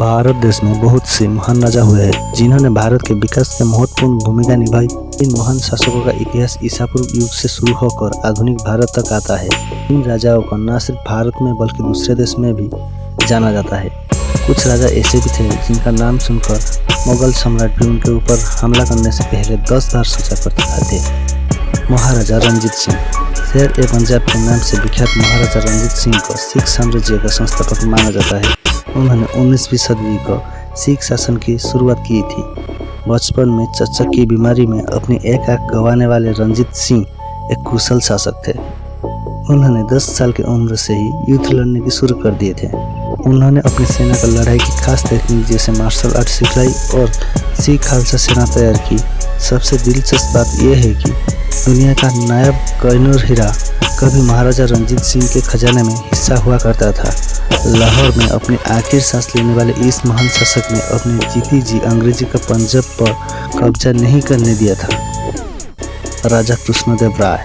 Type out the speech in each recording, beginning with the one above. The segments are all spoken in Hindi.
भारत देश में बहुत से महान राजा हुए हैं जिन्होंने भारत के विकास में महत्वपूर्ण भूमिका निभाई। इन महान शासकों का इतिहास ईसा पूर्व युग से शुरू होकर आधुनिक भारत तक आता है। इन राजाओं को न सिर्फ भारत में बल्कि दूसरे देश में भी जाना जाता है। कुछ राजा ऐसे भी थे जिनका नाम सुनकर मुगल सम्राट भी उनके ऊपर हमला करने से पहले 10 बार सोचा करते थे। महाराजा रणजीत सिंह शेर ए पंजाब के नाम से विख्यात महाराजा रणजीत सिंह को सिख साम्राज्य का संस्थापक माना जाता है। उन्होंने 19वीं सदी को सिख शासन की शुरुआत की थी। बचपन में चचक की बीमारी में अपनी एक आंख गंवाने वाले रणजीत सिंह एक कुशल शासक थे। उन्होंने 10 साल की उम्र से ही युद्ध लड़ने की शुरू कर दिए थे। उन्होंने अपनी सेना को लड़ाई की खास तकनीक जैसे मार्शल आर्ट सिखलाई और सिख खालसा सेना तैयार की। सबसे दिलचस्प बात यह है कि दुनिया का नायब कोहिनूर हीरा कभी महाराजा रणजीत सिंह के खजाने में हिस्सा हुआ करता था। लाहौर में अपनी आखिरी सांस लेने वाले इस महान शासक ने अपनी जीती जी अंग्रेजी का पंजाब पर कब्जा नहीं करने दिया था। राजा कृष्णदेव राय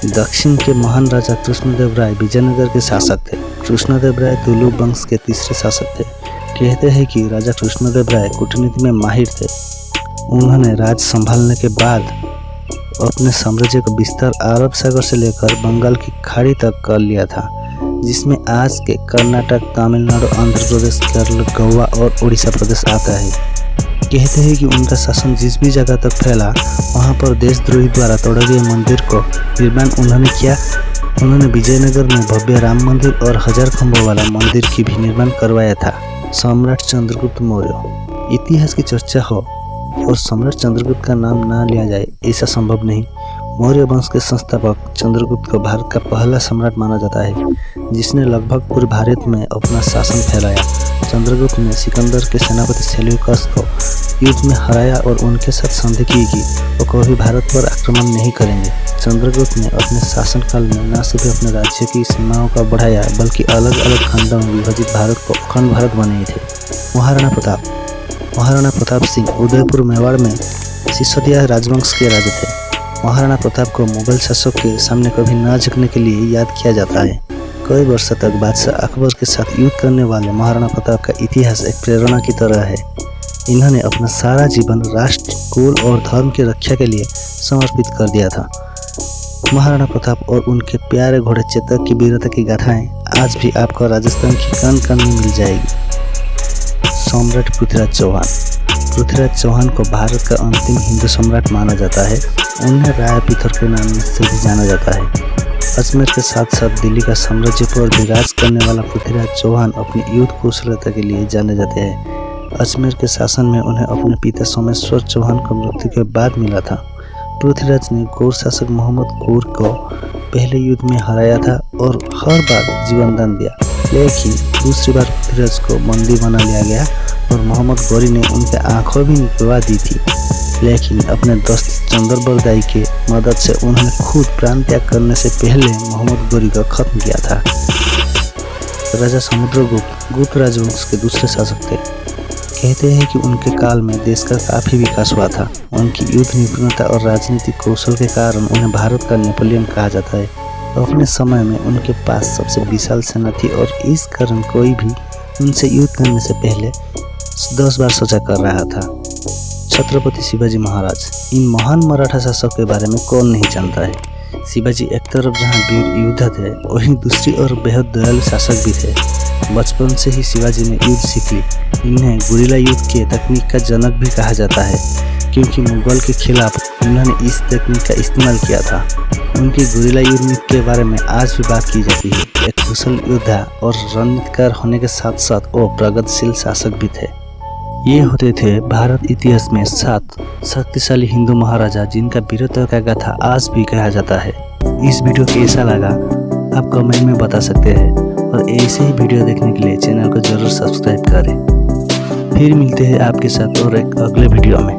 दक्षिण के महान राजा कृष्णदेव राय विजयनगर के शासक थे। कृष्णदेव राय तुलु वंश के तीसरे शासक थे। कहते हैं कि राजा कृष्णदेव राय कूटनीति में माहिर थे। उन्होंने राज संभालने के बाद अपने साम्राज्य का विस्तार अरब सागर से लेकर बंगाल की खाड़ी तक कर लिया था, जिसमें आज के कर्नाटक, तमिलनाडु, आंध्र प्रदेश, केरल, गोवा और उड़ीसा प्रदेश आता है। कहते हैं कि उनका शासन जिस भी जगह तक फैला वहां पर देशद्रोही द्वारा तोड़े गए मंदिर को निर्माण उन्होंने किया। उन्होंने विजयनगर में भव्य राम मंदिर और 1000 खंभों वाला मंदिर की भी निर्माण करवाया था। सम्राट चंद्रगुप्त मौर्य इतिहास की चर्चा हो और सम्राट चंद्रगुप्त का नाम ना लिया जाए ऐसा संभव नहीं। मौर्य वंश के संस्थापक चंद्रगुप्त को भारत का पहला सम्राट माना जाता है, जिसने लगभग पूरे भारत में अपना शासन फैलाया। चंद्रगुप्त ने सिकंदर के सेनापति सेल्यूकस को युद्ध में हराया और उनके साथ संधि की कि वो कभी भारत पर आक्रमण नहीं करेंगे। चंद्रगुप्त ने अपने शासनकाल में न सिर्फ अपने राज्य की सीमाओं का बढ़ाया बल्कि अलग अलग खंडों में विभाजित भारत को अखंड भारत बनाए थे। महाराणा प्रताप सिंह उदयपुर मेवाड़ में सिसोदिया राजवंश के राजा थे। महाराणा प्रताप को मुगल शासक के सामने कभी न झुकने के लिए याद किया जाता है। कई वर्षों तक बादशाह अकबर के साथ युद्ध करने वाले महाराणा प्रताप का इतिहास एक प्रेरणा की तरह है। इन्होंने अपना सारा जीवन राष्ट्र, कुल और धर्म की रक्षा के लिए समर्पित कर दिया था। महाराणा प्रताप और उनके प्यारे घोड़े चेतक की वीरता की गाथाएं आज भी आपको राजस्थान की कण कण में मिल जाएगी। सम्राट पृथ्वीराज चौहान को भारत का अंतिम हिंदू सम्राट माना जाता है। उन्हें राय पीथर के नाम से भी जाना जाता है। अजमेर के साथ साथ दिल्ली का साम्राज्य पर विराज करने वाला पृथ्वीराज चौहान अपनी युद्ध कुशलता के लिए जाने जाते हैं। अजमेर के शासन में उन्हें अपने पिता सोमेश्वर चौहान को मृत्यु के बाद मिला था। पृथ्वीराज ने गौर शासक मोहम्मद गौर को पहले युद्ध में हराया था और हर बार जीवन दान दिया, लेकिन दूसरी बार पृथ्वीराज को बंदी बना लिया गया और मोहम्मद गौरी ने उनके आंखों भी निकलवा दी थी। लेकिन अपने दोस्त चंद्रबरदाई के मदद से उन्होंने खुद प्राण त्याग करने से पहले मोहम्मद गौरी को खत्म किया था। राजा समुद्रगुप्त गुप्त राजवंश के दूसरे शासक थे। कहते हैं कि उनके काल में देश का काफी विकास हुआ था। उनकी युद्ध निपुणता और राजनीतिक कौशल के कारण उन्हें भारत का नेपोलियन कहा जाता है। अपने समय में उनके पास सबसे विशाल सेना थी और इस कारण कोई भी उनसे युद्ध करने से पहले 10 बार सोचा कर रहा था। छत्रपति शिवाजी महाराज इन महान मराठा शासक के बारे में कौन नहीं जानता है। शिवाजी एक तरफ जहां वीर योद्धा थे, वहीं दूसरी ओर बेहद दयालु शासक भी थे। बचपन से ही शिवाजी ने युद्ध सीख ली। इन्हें गुरिल्ला युद्ध के तकनीक का जनक भी कहा जाता है, क्योंकि मुगल के खिलाफ उन्होंने इस तकनीक का इस्तेमाल किया था। उनकी गुरिल्ला युद्ध नीति के बारे में आज भी बात की जाती है। एक कुशल योद्धा और रणनीतिकार होने के साथ साथ वो प्रगतिशील शासक भी थे। ये होते थे भारत इतिहास में 7 शक्तिशाली हिंदू महाराजा जिनका वीरत्व का गाथा आज भी कहा जाता है। इस वीडियो कैसा लगा आप कमेंट में बता सकते हैं और ऐसे ही वीडियो देखने के लिए चैनल को जरूर सब्सक्राइब करें। फिर मिलते हैं आपके साथ और एक अगले वीडियो में।